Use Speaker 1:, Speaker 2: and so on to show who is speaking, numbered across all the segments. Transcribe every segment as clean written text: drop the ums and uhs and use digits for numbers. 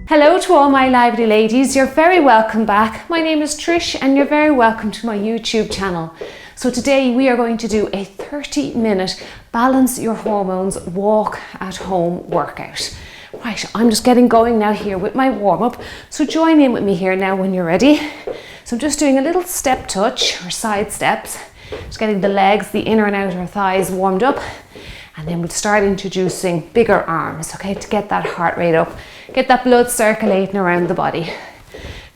Speaker 1: Hello to all my lively ladies, you're very welcome back. My name is Trish and you're very welcome to my YouTube channel. So today we are going to do a 30-minute balance your hormones walk at home workout. Right, I'm just getting going now here with my warm-up, so join in with me here now when you're ready. So I'm just doing a little step touch or side steps, just getting the legs, the inner and outer thighs warmed up, and then we'll start introducing bigger arms, okay, to get that heart rate up, get that blood circulating around the body.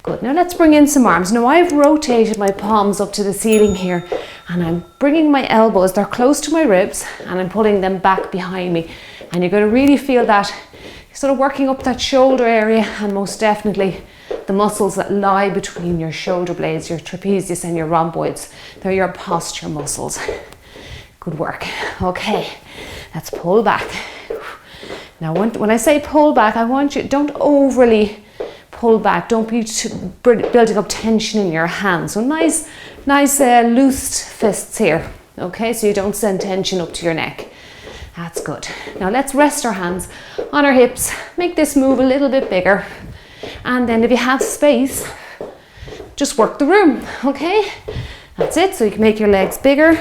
Speaker 1: Good, now let's bring in some arms. Now I've rotated my palms up to the ceiling here and I'm bringing my elbows, they're close to my ribs, and I'm pulling them back behind me. And you're going to really feel that, sort of working up that shoulder area, and most definitely the muscles that lie between your shoulder blades, your trapezius and your rhomboids. They're your posture muscles. Good work. Okay, let's pull back. Now when I say pull back, I want you, don't overly pull back. Don't be building up tension in your hands. So nice loose fists here. Okay, so you don't send tension up to your neck. That's good. Now let's rest our hands on our hips. Make this move a little bit bigger. And then if you have space, just work the room, okay? That's it. So you can make your legs bigger.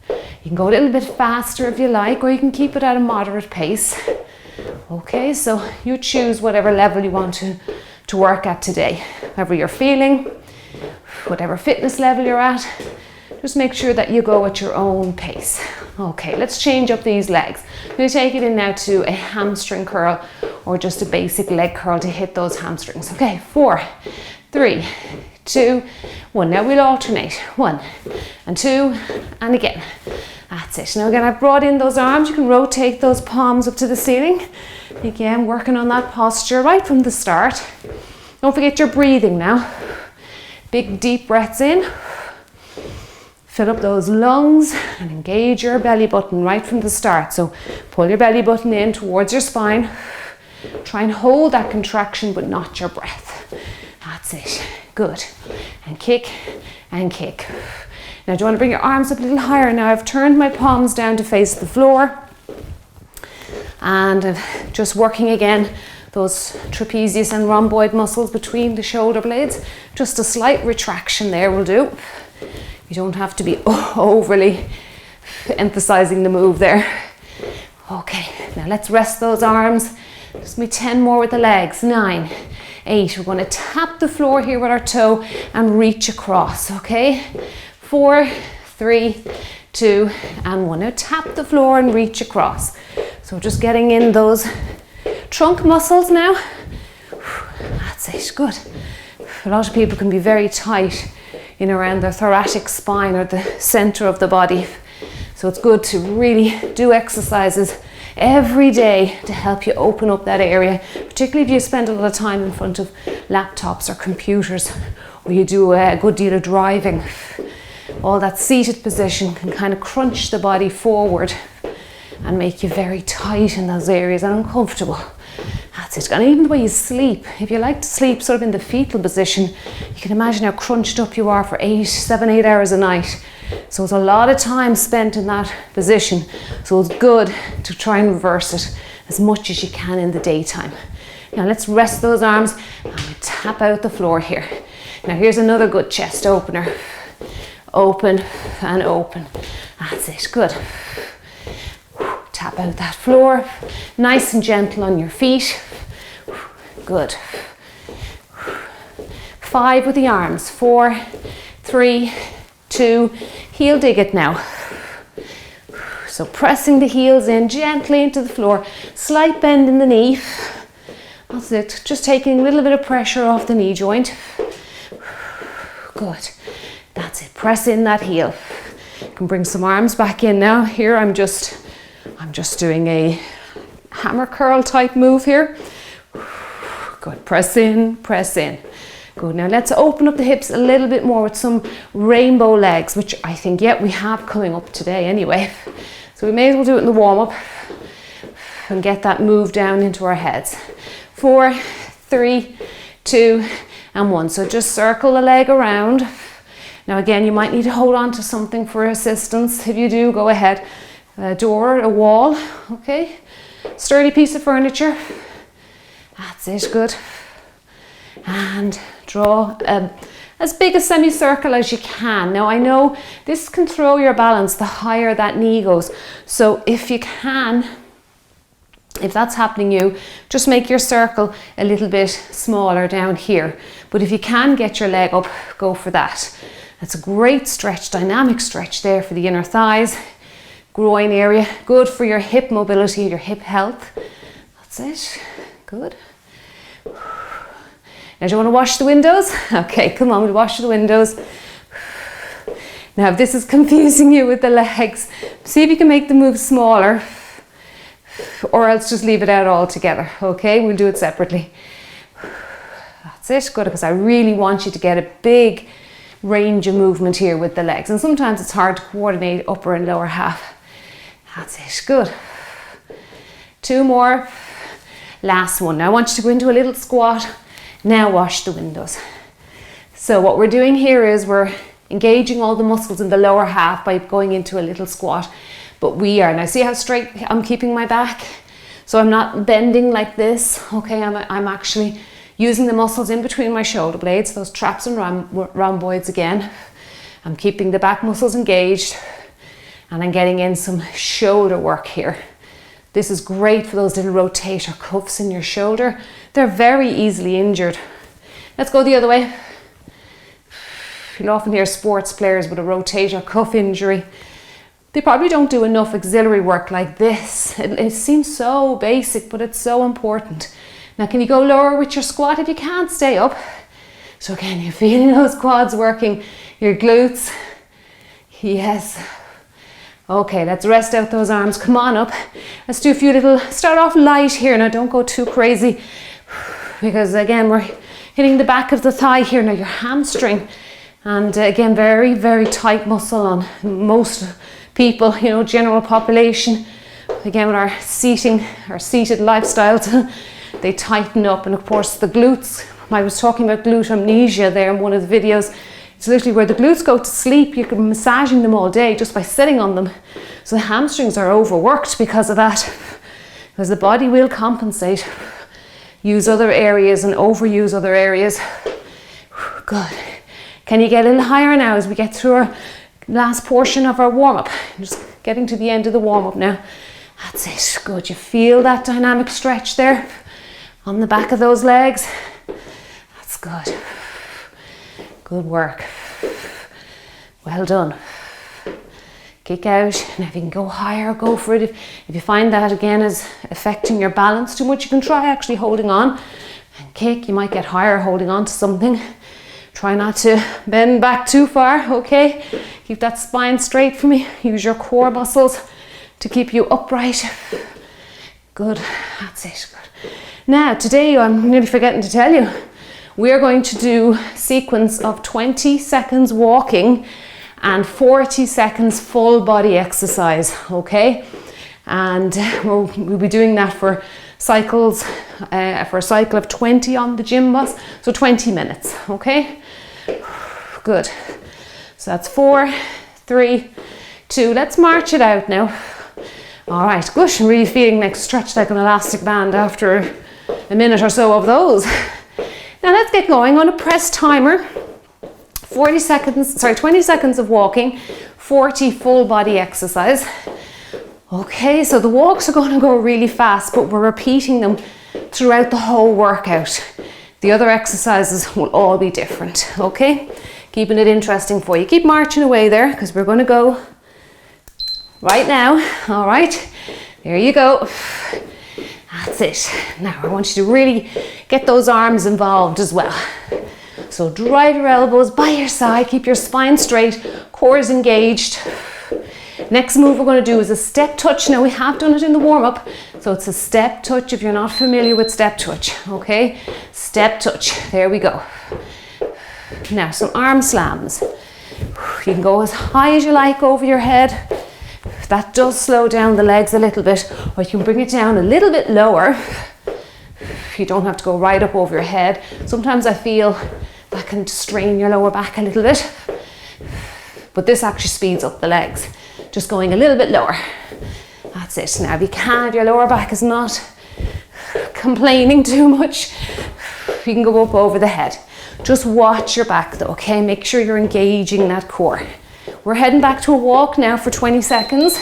Speaker 1: You can go a little bit faster if you like, or you can keep it at a moderate pace. Okay, so you choose whatever level you want to work at today. However you're feeling, whatever fitness level you're at, just make sure that you go at your own pace. Okay, let's change up these legs. I'm going to take it in now to a hamstring curl or just a basic leg curl to hit those hamstrings. Okay, 4, 3, 2, 1. Now we'll alternate. 1 and 2 and again. That's it. Now again, I've brought in those arms. You can rotate those palms up to the ceiling. Again, working on that posture right from the start. Don't forget your breathing now. Big deep breaths in. Fill up those lungs and engage your belly button right from the start. So pull your belly button in towards your spine. Try and hold that contraction, but not your breath. That's it. Good. And kick and kick. Now, do you want to bring your arms up a little higher? Now, I've turned my palms down to face the floor. And I'm just working again those trapezius and rhomboid muscles between the shoulder blades. Just a slight retraction there will do. You don't have to be overly emphasizing the move there. Okay, now let's rest those arms. Just maybe 10 more with the legs. 9, 8. We're going to tap the floor here with our toe and reach across, okay? 4, 3, 2, and 1. Now tap the floor and reach across. So just getting in those trunk muscles now. That's it, good. A lot of people can be very tight in around their thoracic spine or the center of the body. So it's good to really do exercises every day to help you open up that area, particularly if you spend a lot of time in front of laptops or computers, or you do a good deal of driving. All that seated position can kind of crunch the body forward and make you very tight in those areas and uncomfortable. That's it. And even the way you sleep, if you like to sleep sort of in the fetal position, you can imagine how crunched up you are for 7, 8 hours a night. So it's a lot of time spent in that position. So it's good to try and reverse it as much as you can in the daytime. Now let's rest those arms and we tap out the floor here. Now here's another good chest opener. Open and open. That's it. Good. Tap out that floor. Nice and gentle on your feet. Good. 5 with the arms. 4, 3, 2. Heel dig it now. So pressing the heels in gently into the floor. Slight bend in the knee. That's it. Just taking a little bit of pressure off the knee joint. Good. That's it. Press in that heel. You can bring some arms back in now. Here I'm just doing a hammer curl type move here. Good. Press in, press in. Good. Now let's open up the hips a little bit more with some rainbow legs, which I think, we have coming up today anyway. So we may as well do it in the warm-up and get that move down into our heads. 4, 3, 2, and 1. So just circle the leg around. Now again, you might need to hold on to something for assistance. If you do, go ahead. A door, a wall, okay? Sturdy piece of furniture. That's it, good. and draw as big a semicircle as you can. Now I know this can throw your balance the higher that knee goes. So if you can, if that's happening you, just make your circle a little bit smaller down here. But if you can get your leg up, go for that. That's a great stretch, dynamic stretch there for the inner thighs, groin area, good for your hip mobility, your hip health. That's it, good. Now, do you want to wash the windows? Okay, come on, we'll wash the windows. Now, if this is confusing you with the legs, see if you can make the move smaller, or else just leave it out altogether, okay? We'll do it separately. That's it, good, because I really want you to get a big range of movement here with the legs. And sometimes it's hard to coordinate upper and lower half. That's it, good. 2 more, last one. Now, I want you to go into a little squat. Now wash the windows. So what we're doing here is we're engaging all the muscles in the lower half by going into a little squat. But we are, now see how straight I'm keeping my back? So I'm not bending like this, okay? I'm actually using the muscles in between my shoulder blades, those traps and rhomboids again. I'm keeping the back muscles engaged and I'm getting in some shoulder work here. This is great for those little rotator cuffs in your shoulder. They're very easily injured. Let's go the other way. You'll often hear sports players with a rotator cuff injury. They probably don't do enough auxiliary work like this. It seems so basic, but it's so important. Now, can you go lower with your squat if you can't stay up? So again, you're feeling those quads working, your glutes. Yes. Okay, let's rest out those arms. Come on up. Let's do a few little, start off light here. Now, don't go too crazy because again, we're hitting the back of the thigh here. Now, your hamstring. And again, very, very tight muscle on most people, you know, general population. Again, with our seated lifestyles, they tighten up. And of course, the glutes, I was talking about glute amnesia there in one of the videos. It's literally where the glutes go to sleep. You can be massaging them all day just by sitting on them. So the hamstrings are overworked because of that. Because the body will compensate. Use other areas and overuse other areas. Good. Can you get a little higher now as we get through our last portion of our warm-up? Just getting to the end of the warm-up now. That's it. Good. You feel that dynamic stretch there on the back of those legs. That's good. Good work. Well done. Kick out. Now if you can go higher, go for it. If you find that again is affecting your balance too much, you can try actually holding on and kick. You might get higher holding on to something. Try not to bend back too far, okay? Keep that spine straight for me. Use your core muscles to keep you upright. Good, that's it, good. Now today, I'm nearly forgetting to tell you, we're going to do a sequence of 20 seconds walking and 40 seconds full body exercise, okay? And we'll be doing that for cycles, for a cycle of 20 on the gym bus, so 20 minutes, okay? Good. So that's 4, 3, 2. Let's march it out now. All right, gosh, I'm really feeling like stretched like an elastic band after a minute or so of those. Now let's get going. I'm going to press timer. 20 seconds of walking, 40 full body exercise. Okay, so the walks are going to go really fast, but we're repeating them throughout the whole workout. The other exercises will all be different, okay? Keeping it interesting for you. Keep marching away there because we're going to go right now. All right, there you go. That's it. Now I want you to really get those arms involved as well. So drive your elbows by your side, keep your spine straight, core is engaged. Next move we're going to do is a step touch. Now we have done it in the warm-up, so it's a step touch if you're not familiar with step touch, okay? Step touch, there we go. Now some arm slams. You can go as high as you like over your head. That does slow down the legs a little bit, or you can bring it down a little bit lower. You don't have to go right up over your head. Sometimes I feel that can strain your lower back a little bit, but this actually speeds up the legs. Just going a little bit lower. That's it. Now if you can, if your lower back is not complaining too much, You can go up over the head. Just watch your back though, okay? Make sure you're engaging that core. We're heading back to a walk now for 20 seconds.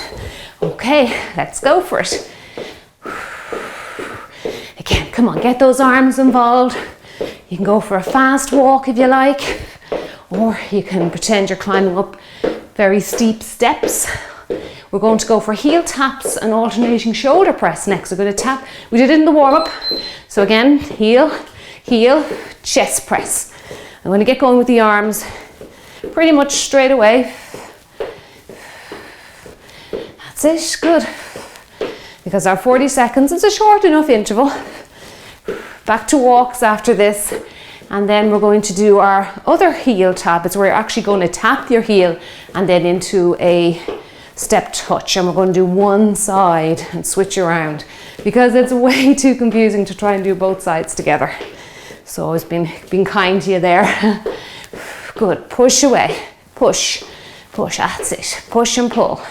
Speaker 1: Okay, let's go for it. Again, come on, get those arms involved. You can go for a fast walk if you like, or you can pretend you're climbing up very steep steps. We're going to go for heel taps and alternating shoulder press next. We're going to tap. We did it in the warm-up. So again, heel, heel, chest press. I'm going to get going with the arms pretty much straight away. That's it, good. Because our 40 seconds is a short enough interval. Back to walks after this. And then we're going to do our other heel tap. It's where you're actually going to tap your heel and then into a step touch, and we're going to do one side and switch around because it's way too confusing to try and do both sides together. So I've been kind to you there. Good, push away, push, push, that's it, push and pull.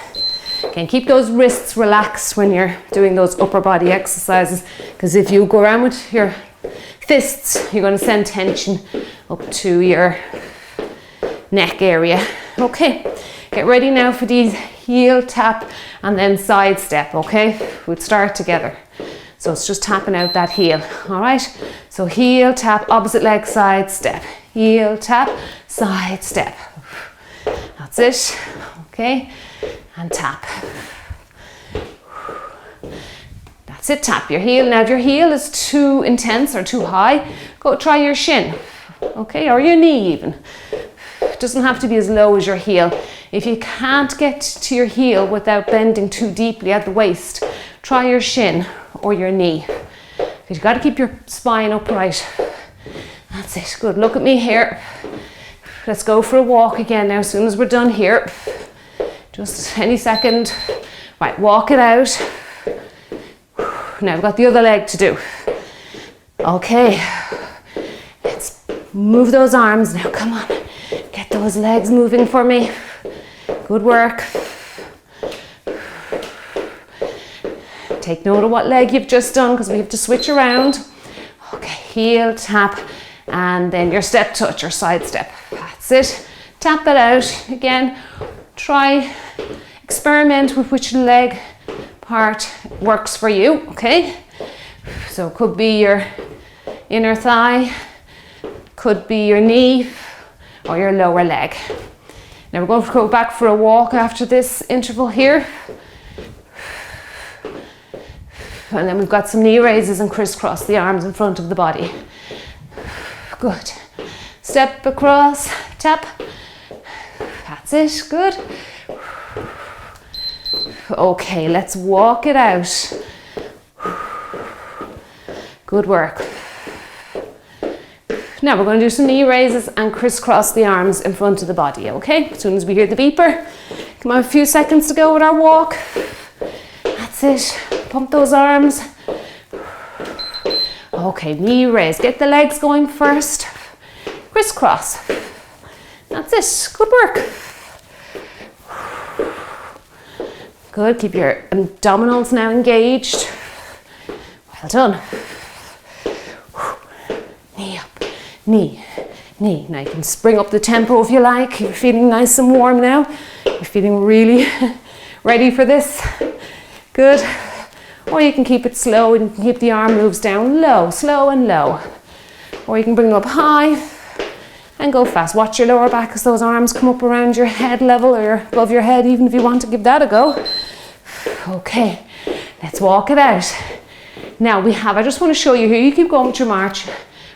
Speaker 1: Again, keep those wrists relaxed when you're doing those upper body exercises, because if you go around with your fists, you're going to send tension up to your neck area. Okay, get ready now for these heel tap and then side step, okay? We'll start together. So it's just tapping out that heel, all right? So heel tap, opposite leg, side step. Heel tap, side step. That's it, okay? And tap. That's it, tap your heel. Now if your heel is too intense or too high, go try your shin, okay? Or your knee even. It doesn't have to be as low as your heel. If you can't get to your heel without bending too deeply at the waist, try your shin or your knee. You've got to keep your spine upright. That's it, good. Look at me here. Let's go for a walk again now as soon as we're done here. Just any second. Right, walk it out. Now we've got the other leg to do. Okay, let's move those arms now, come on. Get those legs moving for me. Good work. Take note of what leg you've just done because we have to switch around. Okay, heel tap and then your step touch or side step. That's it. Tap it out. Again, try, experiment with which leg part works for you, okay? So it could be your inner thigh, could be your knee or your lower leg. Now we're going to go back for a walk after this interval here. And then we've got some knee raises and crisscross the arms in front of the body. Good. Step across, tap. That's it, good. Okay, let's walk it out. Good work. Now we're going to do some knee raises and crisscross the arms in front of the body, okay? As soon as we hear the beeper. Come on, a few seconds to go with our walk. That's it. Pump those arms. Okay, knee raise. Get the legs going first. Crisscross. That's it. Good work. Good. Keep your abdominals now engaged. Well done. Knee up. Knee, knee. Now you can spring up the tempo if you like. You're feeling nice and warm now. You're feeling really ready for this. Good. Or you can keep it slow and keep the arm moves down low, slow and low. Or you can bring them up high and go fast. Watch your lower back as those arms come up around your head level or above your head, even if you want to give that a go. Okay, let's walk it out. Now I just want to show you here, you keep going with your march.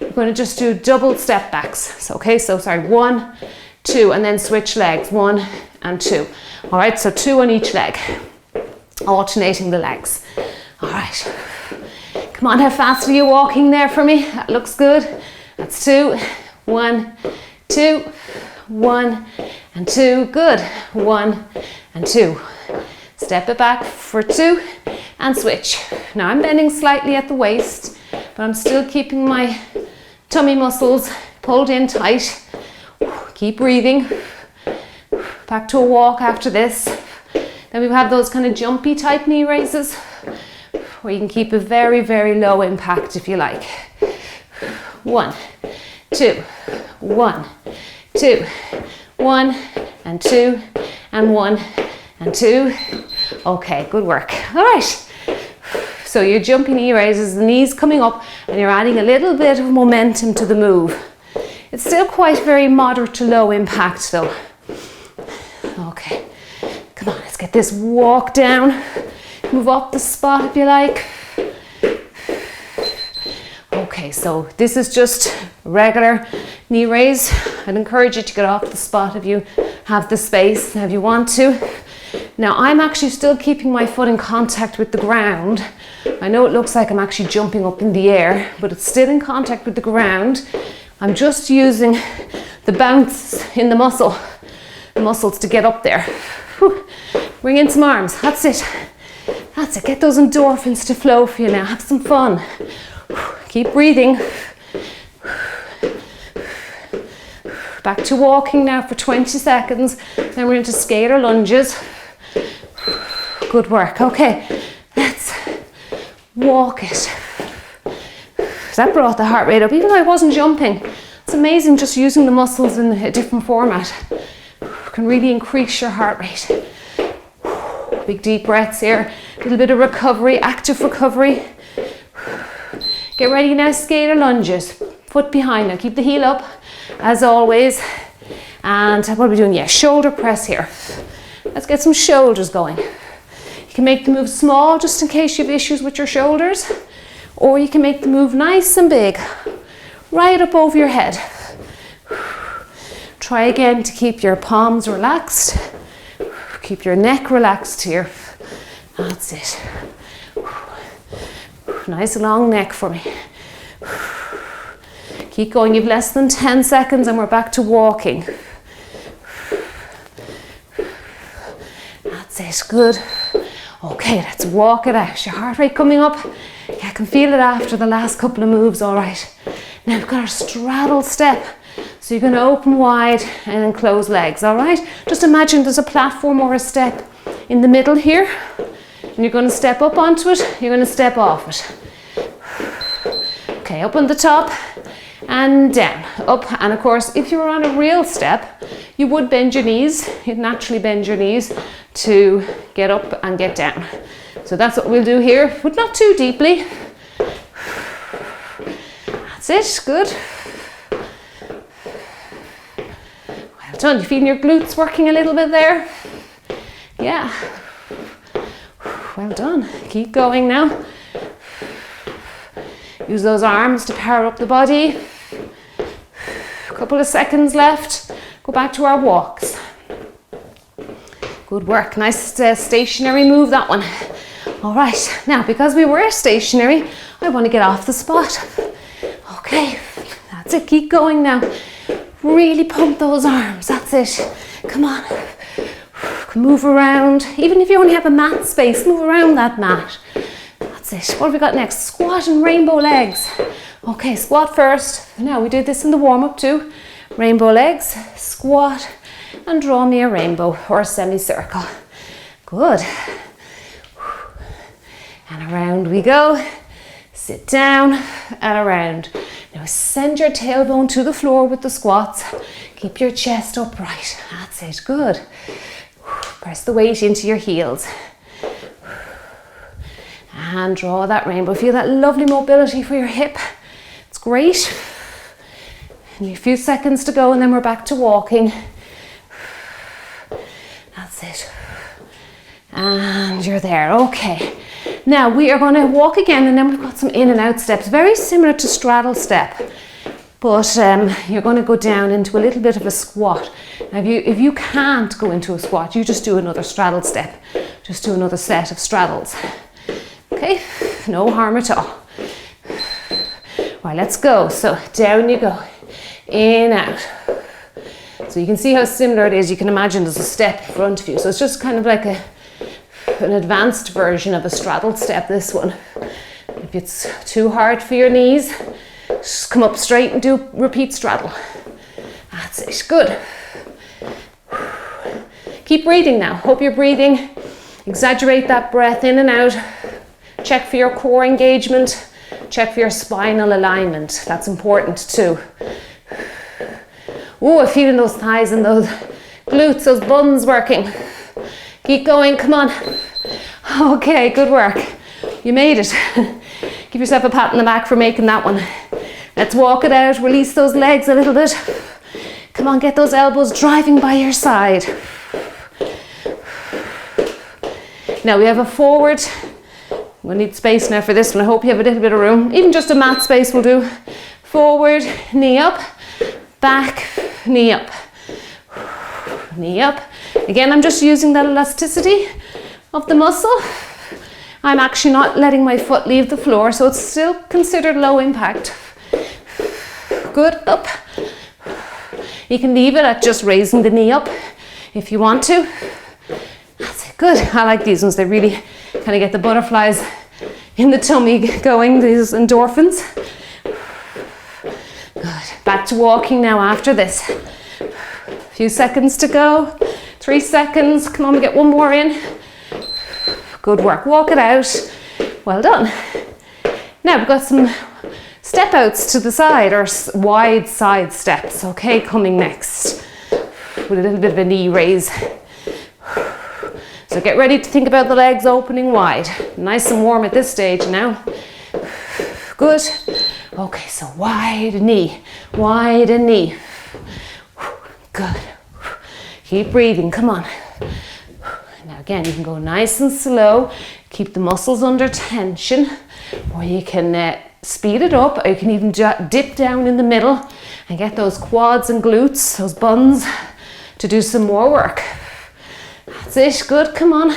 Speaker 1: We're going to just do double step backs. So, okay, so sorry, 1, 2, and then switch legs, 1 and 2. All right, so 2 on each leg, alternating the legs. All right, come on, how fast are you walking there for me? That looks good. That's 2, 1, 2, 1 and 2. Good, 1 and 2. Step it back for 2 and switch. Now I'm bending slightly at the waist, but I'm still keeping my tummy muscles pulled in tight. Keep breathing. Back to a walk after this. Then we have those kind of jumpy type knee raises where you can keep a very, very low impact if you like. 1, 2, 1, 2, 1, and 2, and 1, and 2. Okay, good work. All right. So your jumping knee raises, the knees coming up, and you're adding a little bit of momentum to the move. It's still quite very moderate to low impact though. Okay, come on, let's get this walk down. Move up the spot if you like. Okay, so this is just regular knee raise. I'd encourage you to get off the spot if you have the space, if you want to. Now I'm actually still keeping my foot in contact with the ground. I know it looks like I'm actually jumping up in the air, but it's still in contact with the ground. I'm just using the bounce in the muscles to get up there. Whew. Bring in some arms, that's it. That's it, get those endorphins to flow for you now, have some fun. Keep breathing. Back to walking now for 20 seconds, then we're into scalar lunges. Good work, okay, let's walk it. That brought the heart rate up, even though I wasn't jumping. It's amazing just using the muscles in a different format. Can really increase your heart rate. Big deep breaths here, a little bit of recovery, active recovery. Get ready now, scalar lunges. Foot behind now, keep the heel up as always. And what are we doing? Yeah, shoulder press here. Let's get some shoulders going. You can make the move small just in case you have issues with your shoulders. Or you can make the move nice and big, right up over your head. Try again to keep your palms relaxed. Keep your neck relaxed here. That's it. Nice long neck for me. Keep going, you've less than 10 seconds and we're back to walking. That's it, good. Okay, let's walk it out. Your heart rate coming up. Yeah, I can feel it after the last couple of moves, all right. Now we've got our straddle step. So you're going to open wide and then close legs, all right? Just imagine there's a platform or a step in the middle here. And you're going to step up onto it, you're going to step off it. Okay, up on the top and down, up. And of course, if you were on a real step, you would bend your knees. You'd naturally bend your knees to get up and get down. So that's what we'll do here, but not too deeply. That's it, good. Well done, you feeling your glutes working a little bit there? Yeah. Well done, keep going now. Use those arms to power up the body. A couple of seconds left. Go back to our walks. Good work, nice stationary move, that one. All right, now because we were stationary, I want to get off the spot. Okay, that's it, keep going now. Really pump those arms, that's it. Come on. Move around. Even if you only have a mat space, move around that mat. That's it. What have we got next? Squat and rainbow legs. Okay, squat first. Now we did this in the warm-up too. Rainbow legs, squat, and draw me a rainbow or a semicircle. Good. And around we go. Sit down and around. Now send your tailbone to the floor with the squats. Keep your chest upright. That's it, good. Press the weight into your heels. And draw that rainbow. Feel that lovely mobility for your hip. It's great. And a few seconds to go and then we're back to walking. That's it. And you're there, okay. Now we are going to walk again and then we've got some in and out steps. Very similar to straddle step. But you're going to go down into a little bit of a squat. Now if you can't go into a squat, you just do another straddle step. Just do another set of straddles. Okay, no harm at all. Right, let's go. So down you go, in, out. So you can see how similar it is. You can imagine there's a step in front of you. So it's just kind of like an advanced version of a straddle step, this one. If it's too hard for your knees, just come up straight and do repeat straddle. That's it, good. Keep breathing now. Hope you're breathing. Exaggerate that breath in and out. Check for your core engagement. Check for your spinal alignment. That's important too. Oh, I'm feeling those thighs and those glutes, those buns working. Keep going, come on. Okay, good work. You made it. Give yourself a pat on the back for making that one. Let's walk it out, release those legs a little bit. Come on, get those elbows driving by your side. Now we have a forward. We'll need space now for this one. I hope you have a little bit of room. Even just a mat space will do. Forward, knee up, back, knee up, knee up. Again, I'm just using that elasticity of the muscle. I'm actually not letting my foot leave the floor, so it's still considered low impact. Good, up. You can leave it at just raising the knee up if you want to. That's it, good. I like these ones. They really kind of get the butterflies in the tummy going, these endorphins. Good. Back to walking now after this. A few seconds to go. 3 seconds. Come on, we get one more in. Good work. Walk it out. Well done. Now we've got some step outs to the side, or wide side steps. Okay, coming next with a little bit of a knee raise. So get ready to think about the legs opening wide. Nice and warm at this stage now. Good. Okay, so wide knee, wide and knee. Good. Keep breathing, come on. Now again, you can go nice and slow. Keep the muscles under tension, or you can speed it up, or you can even dip down in the middle and get those quads and glutes, those buns, to do some more work. That's it, good, come on.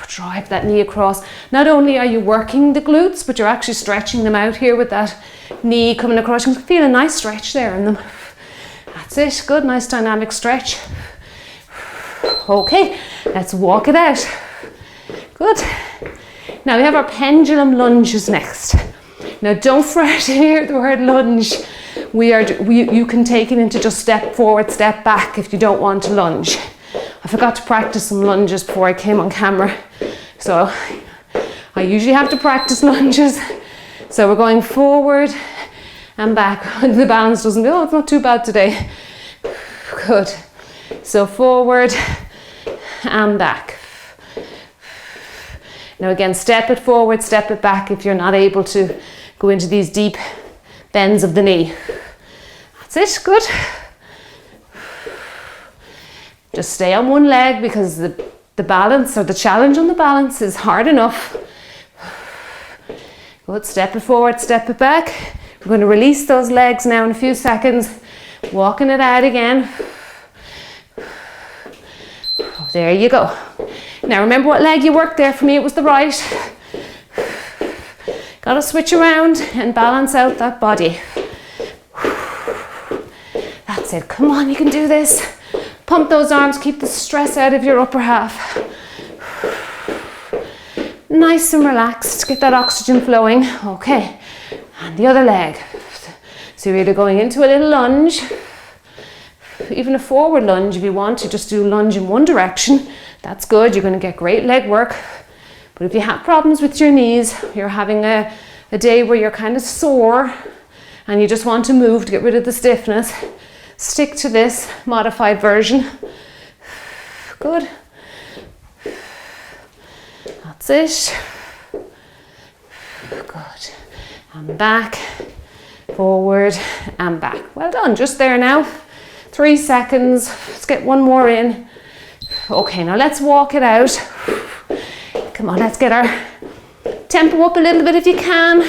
Speaker 1: Drive that knee across. Not only are you working the glutes, but you're actually stretching them out here with that knee coming across. You can feel a nice stretch there in them. That's it, good, nice dynamic stretch. Okay, let's walk it out. Good. Now we have our pendulum lunges next. Now don't fret to hear the word lunge. You can take it into just step forward, step back if you don't want to lunge. I forgot to practice some lunges before I came on camera. So I usually have to practice lunges. So we're going forward and back. The balance doesn't, oh, it's not too bad today. Good. So forward and back. Now again, step it forward, step it back if you're not able to go into these deep bends of the knee. That's it, good. Just stay on one leg because the balance, or the challenge on the balance, is hard enough. Good, step it forward, step it back. We're going to release those legs now in a few seconds. Walking it out again. There you go. Now remember what leg you worked there. For me it was the right. Got to switch around and balance out that body. That's it. Come on, you can do this. Pump those arms, keep the stress out of your upper half. Nice and relaxed, get that oxygen flowing. Okay, and the other leg. So you're either going into a little lunge, even a forward lunge if you want to just do lunge in one direction. That's good, you're going to get great leg work. But if you have problems with your knees, you're having a day where you're kind of sore and you just want to move to get rid of the stiffness, stick to this modified version. Good. That's it. Good. And back, forward and back. Well done, just there now. 3 seconds. Let's get one more in. Okay, now let's walk it out. Come on, let's get our tempo up a little bit if you can.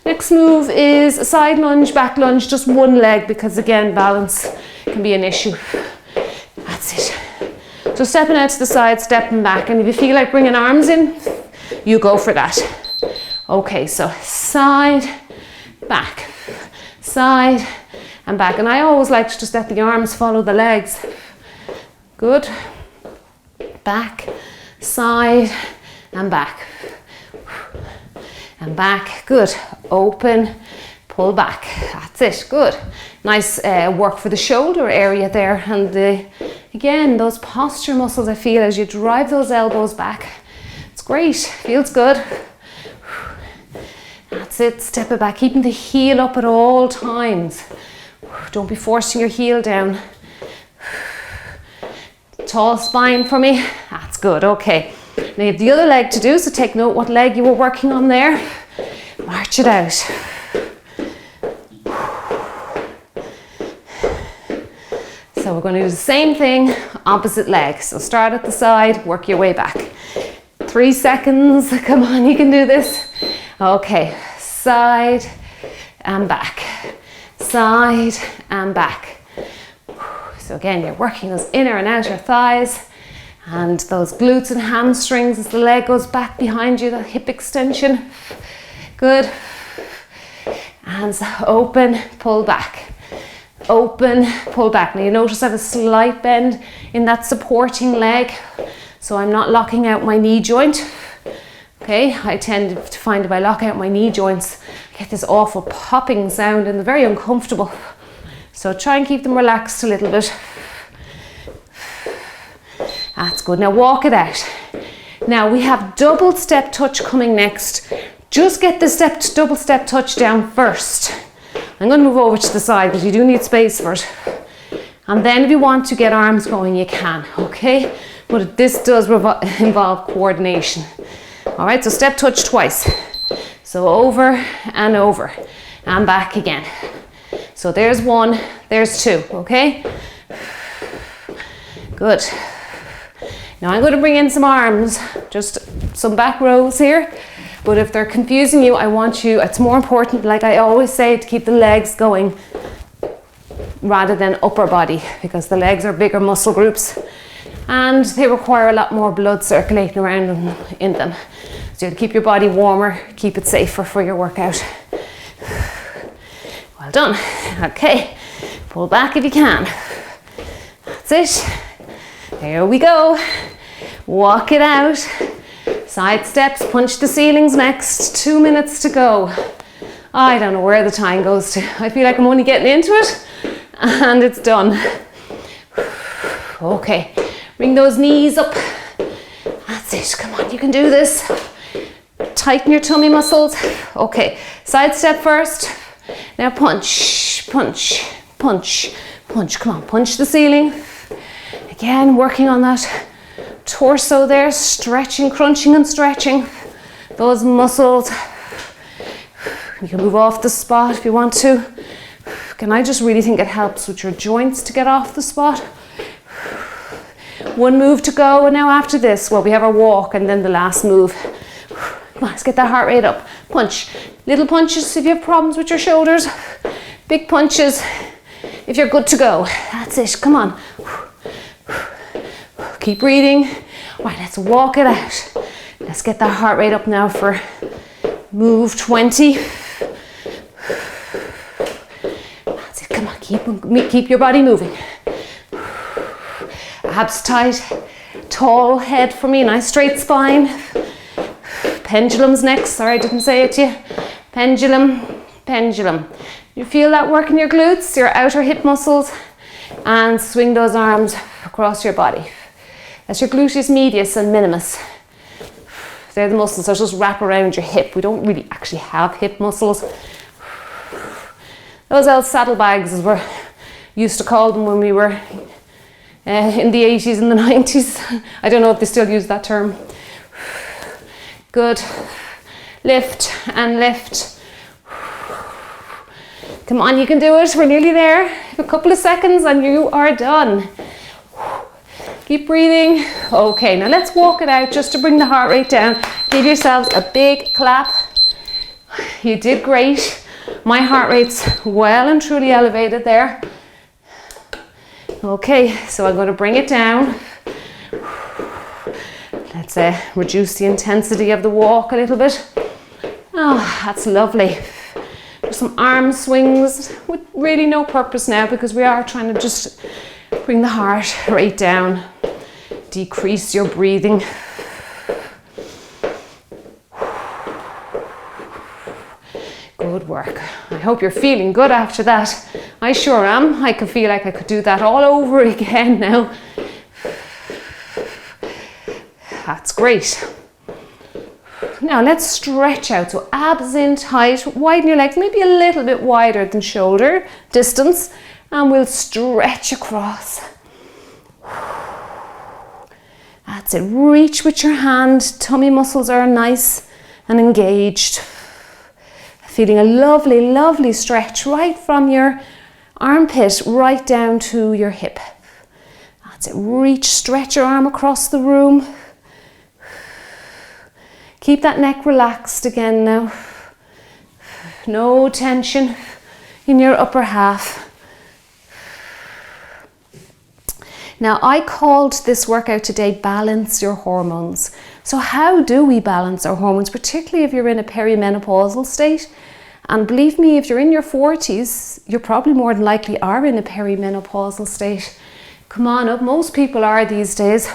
Speaker 1: Next move is a side lunge, back lunge, just one leg, because again, balance can be an issue. That's it. So stepping out to the side, stepping back, and if you feel like bringing arms in, you go for that. Okay, so side, back, side, and back. And I always like to just let the arms follow the legs. Good. Back, side, and back. And back, good. Open, pull back. That's it, good. Nice work for the shoulder area there. And again, those posture muscles, I feel, as you drive those elbows back, it's great, feels good. That's it, step it back, keeping the heel up at all times. Don't be forcing your heel down. Tall spine for me, that's good, okay. Now you have the other leg to do, so take note what leg you were working on there. March it out. So we're going to do the same thing, opposite leg. So start at the side, work your way back. 3 seconds, come on, you can do this. Okay, side and back, side and back. So again, you're working those inner and outer thighs and those glutes and hamstrings as the leg goes back behind you, that hip extension. Good. Hands open, pull back. Open, pull back. Now you notice I have a slight bend in that supporting leg, so I'm not locking out my knee joint. Okay, I tend to find if I lock out my knee joints, I get this awful popping sound and they're very uncomfortable. So try and keep them relaxed a little bit. That's good. Now walk it out. Now we have double step touch coming next. Just get the double step touch down first. I'm going to move over to the side because you do need space for it. And then if you want to get arms going, you can, okay? But this does involve coordination. All right, so step touch twice. So over and back again. So there's one, there's two, okay? Good. Now I'm going to bring in some arms, just some back rows here. But if they're confusing you, I want you, it's more important, like I always say, to keep the legs going rather than upper body, because the legs are bigger muscle groups and they require a lot more blood circulating around in them. So you have to keep your body warmer, keep it safer for your workout. Well done. Okay, pull back if you can. That's it. There we go. Walk it out. Side steps, punch the ceilings next. 2 minutes to go. I don't know where the time goes to. I feel like I'm only getting into it and it's done. Okay, bring those knees up. That's it, come on, you can do this. Tighten your tummy muscles. Okay, side step first. Now punch, punch, punch, punch. Come on, punch the ceiling. Again, working on that torso there, stretching, crunching and stretching those muscles. You can move off the spot if you want to. And I just really think it helps with your joints to get off the spot. 1 move to go, and now after this, well, we have our walk and then the last move. Come on, let's get that heart rate up. Punch. Little punches if you have problems with your shoulders. Big punches if you're good to go. That's it, come on. Keep breathing. Right, let's walk it out. Let's get that heart rate up now for move 20. That's it, come on, keep your body moving. Abs tight, tall head for me, nice straight spine. Pendulum's next, sorry I didn't say it to you. Pendulum, pendulum. You feel that work in your glutes, your outer hip muscles, and swing those arms across your body. That's your gluteus medius and minimus. They're the muscles that just wrap around your hip. We don't really actually have hip muscles. Those old saddlebags, as we're used to call them when we were in the 80s and the 90s. I don't know if they still use that term. Good. Lift and lift. Come on, you can do it. We're nearly there. A couple of seconds and you are done. Keep breathing. Okay, now let's walk it out just to bring the heart rate down. Give yourselves a big clap. You did great. My heart rate's well and truly elevated there. Okay, so I'm going to bring it down. Let's reduce the intensity of the walk a little bit. Oh, that's lovely. There's some arm swings with really no purpose now because we are trying to just bring the heart rate down. Decrease your breathing. Good work. I hope you're feeling good after that. I sure am. I could feel like I could do that all over again now. That's great. Now let's stretch out. So abs in tight, widen your legs, maybe a little bit wider than shoulder distance, and we'll stretch across. That's it. Reach with your hand. Tummy muscles are nice and engaged. Feeling a lovely, lovely stretch right from your armpit right down to your hip. That's it. Reach, stretch your arm across the room. Keep that neck relaxed again now. No tension in your upper half. Now, I called this workout today Balance Your Hormones. So how do we balance our hormones, particularly if you're in a perimenopausal state? And believe me, if you're in your 40s, you probably more than likely are in a perimenopausal state. Come on up, most people are these days.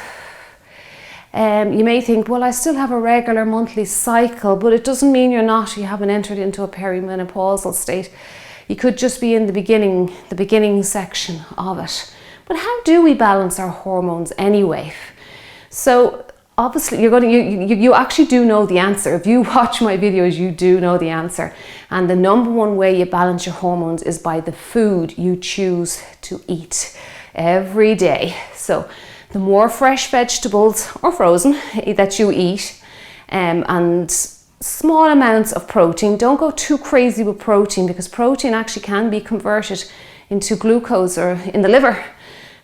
Speaker 1: You may think, well, I still have a regular monthly cycle, but it doesn't mean you haven't entered into a perimenopausal state. You could just be in the beginning section of it. But how do we balance our hormones anyway? So obviously you actually do know the answer. If you watch my videos, you do know the answer. And the number one way you balance your hormones is by the food you choose to eat every day. So the more fresh vegetables or frozen that you eat, and small amounts of protein. Don't go too crazy with protein, because protein actually can be converted into glucose or in the liver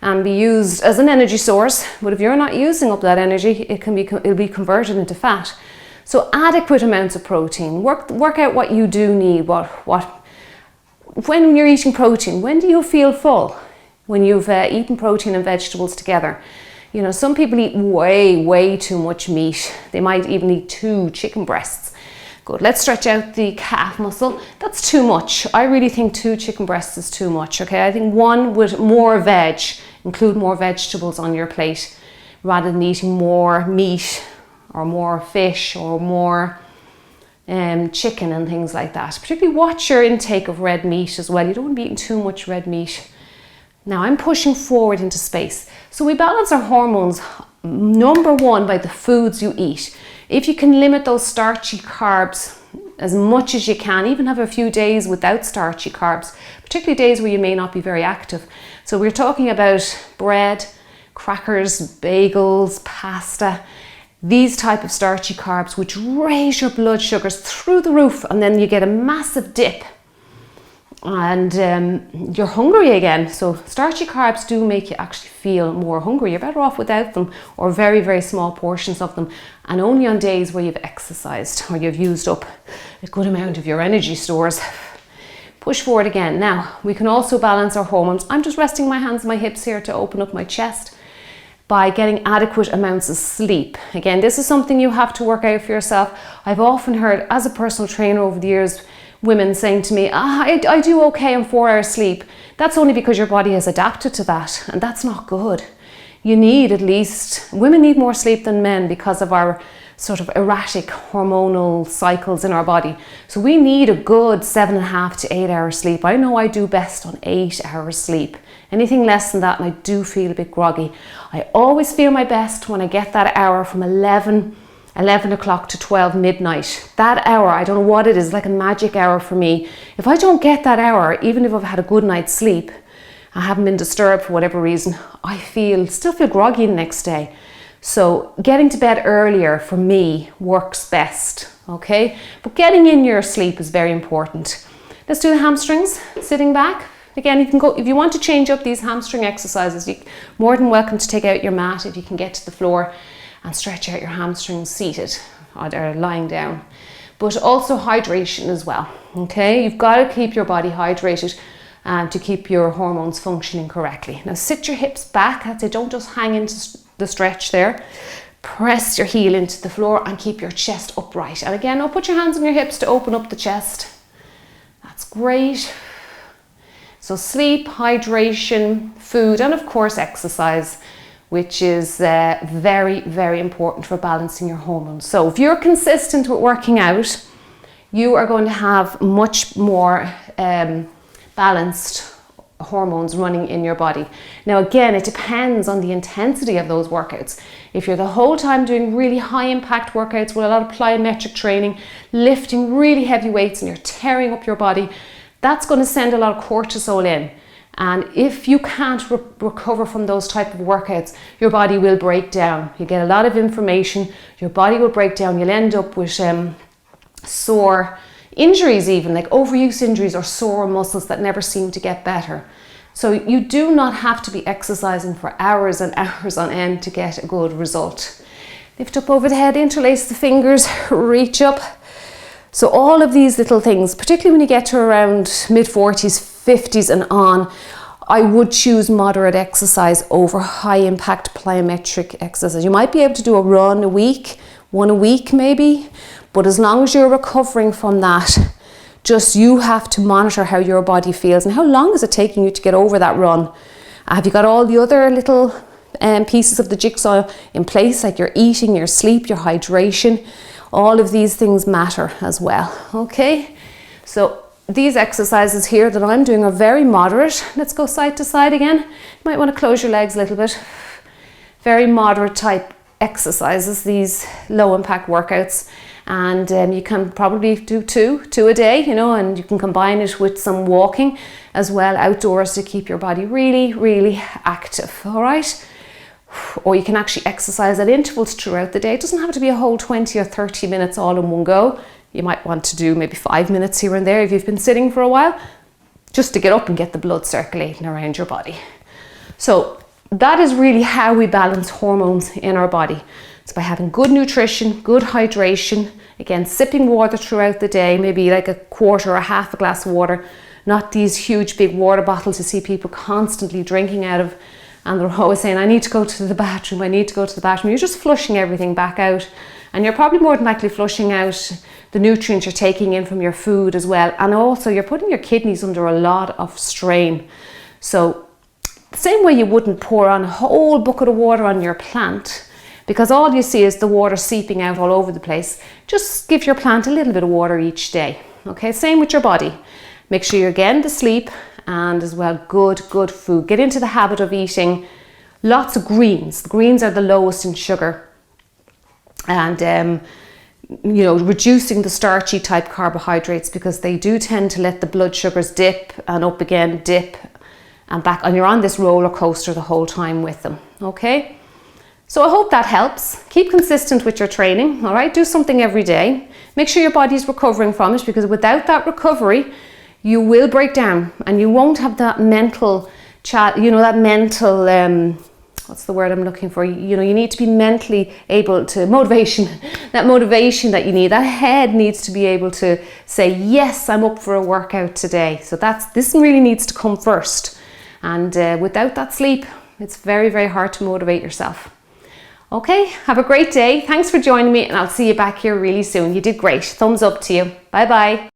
Speaker 1: and be used as an energy source. But if you're not using up that energy, it'll be converted into fat. So adequate amounts of protein. Work out what you do need. When you're eating protein, when do you feel full? When you've eaten protein and vegetables together. You know, some people eat way too much meat. They might even eat 2 chicken breasts. Good, let's stretch out the calf muscle. That's too much. I really think 2 chicken breasts is too much, okay? I think 1 with more veg, include more vegetables on your plate, rather than eating more meat or more fish or more chicken and things like that. Particularly watch your intake of red meat as well. You don't want to be eating too much red meat. Now I'm pushing forward into space. So we balance our hormones, number 1, by the foods you eat. If you can limit those starchy carbs as much as you can, even have a few days without starchy carbs, particularly days where you may not be very active. So we're talking about bread, crackers, bagels, pasta, these type of starchy carbs, which raise your blood sugars through the roof, and then you get a massive dip and you're hungry again. So starchy carbs do make you actually feel more hungry. You're better off without them, or very small portions of them, and only on days where you've exercised or you've used up a good amount of your energy stores. Push forward again. Now we can also balance our hormones. I'm just resting my hands on my hips here to open up my chest, by getting adequate amounts of sleep. Again, this is something you have to work out for yourself. I've often heard, as a personal trainer over the years, women saying to me, I do okay on 4 hours sleep. That's only because your body has adapted to that, and that's not good. You need women need more sleep than men because of our sort of erratic hormonal cycles in our body. So we need a good 7.5 to 8 hours sleep. I know I do best on 8 hours sleep. Anything less than that and I do feel a bit groggy. I always feel my best when I get that hour from 11 o'clock to 12 midnight. That hour, I don't know what it is, like a magic hour for me. If I don't get that hour, even if I've had a good night's sleep, I haven't been disturbed for whatever reason, I still feel groggy the next day. So getting to bed earlier for me works best, okay? But getting in your sleep is very important. Let's do the hamstrings, sitting back. Again, you can go, if you want to change up these hamstring exercises, you're more than welcome to take out your mat if you can get to the floor and stretch out your hamstrings seated or lying down. But also hydration as well, okay? You've got to keep your body hydrated to keep your hormones functioning correctly. Now sit your hips back, that's it, don't just hang into the stretch there. Press your heel into the floor and keep your chest upright. And again, now put your hands on your hips to open up the chest. That's great. So sleep, hydration, food, and of course exercise, which is very important for balancing your hormones. So if you're consistent with working out, you are going to have much more balanced hormones running in your body. Now again, it depends on the intensity of those workouts. If you're the whole time doing really high impact workouts with a lot of plyometric training, lifting really heavy weights and you're tearing up your body, that's going to send a lot of cortisol in. And if you can't recover from those type of workouts, your body will break down. You get a lot of inflammation, your body will break down, you'll end up with sore injuries, even like overuse injuries or sore muscles that never seem to get better. So you do not have to be exercising for hours and hours on end to get a good result. Lift up over the head, interlace the fingers, reach up. So all of these little things, particularly when you get to around mid-40s, 50s and on, I would choose moderate exercise over high impact plyometric exercise. You might be able to do a run a week, one a week maybe, but as long as you're recovering from that, just you have to monitor how your body feels and how long is it taking you to get over that run. Have you got all the other little pieces of the jigsaw in place, like your eating, your sleep, your hydration? All of these things matter as well, okay? So these exercises here that I'm doing are very moderate. Let's go side to side again. You might want to close your legs a little bit. Very moderate type exercises, these low impact workouts. And you can probably do two a day, you know, and you can combine it with some walking as well outdoors to keep your body really, really active, all right? Or you can actually exercise at intervals throughout the day. It doesn't have to be a whole 20 or 30 minutes all in one go. You might want to do maybe 5 minutes here and there if you've been sitting for a while, just to get up and get the blood circulating around your body. So that is really how we balance hormones in our body. It's by having good nutrition, good hydration, again, sipping water throughout the day, maybe like a quarter or half a glass of water, not these huge big water bottles you see people constantly drinking out of, and they're always saying, I need to go to the bathroom, I need to go to the bathroom. You're just flushing everything back out, and you're probably more than likely flushing out the nutrients you're taking in from your food as well, and also you're putting your kidneys under a lot of strain. So the same way you wouldn't pour on a whole bucket of water on your plant, because all you see is the water seeping out all over the place. Just give your plant a little bit of water each day. Okay, same with your body. Make sure you're getting the sleep and as well good food. Get into the habit of eating lots of greens. The greens are the lowest in sugar. And you know, reducing the starchy type carbohydrates, because they do tend to let the blood sugars dip and up again, dip and back. And you're on this roller coaster the whole time with them. Okay? So I hope that helps. Keep consistent with your training, all right? Do something every day. Make sure your body's recovering from it, because without that recovery, you will break down and you won't have that mental what's the word I'm looking for? You know, you need to be mentally able to, that motivation that you need. That head needs to be able to say, yes, I'm up for a workout today. So this really needs to come first. And without that sleep, it's very, very hard to motivate yourself. Okay, have a great day. Thanks for joining me, and I'll see you back here really soon. You did great. Thumbs up to you. Bye bye.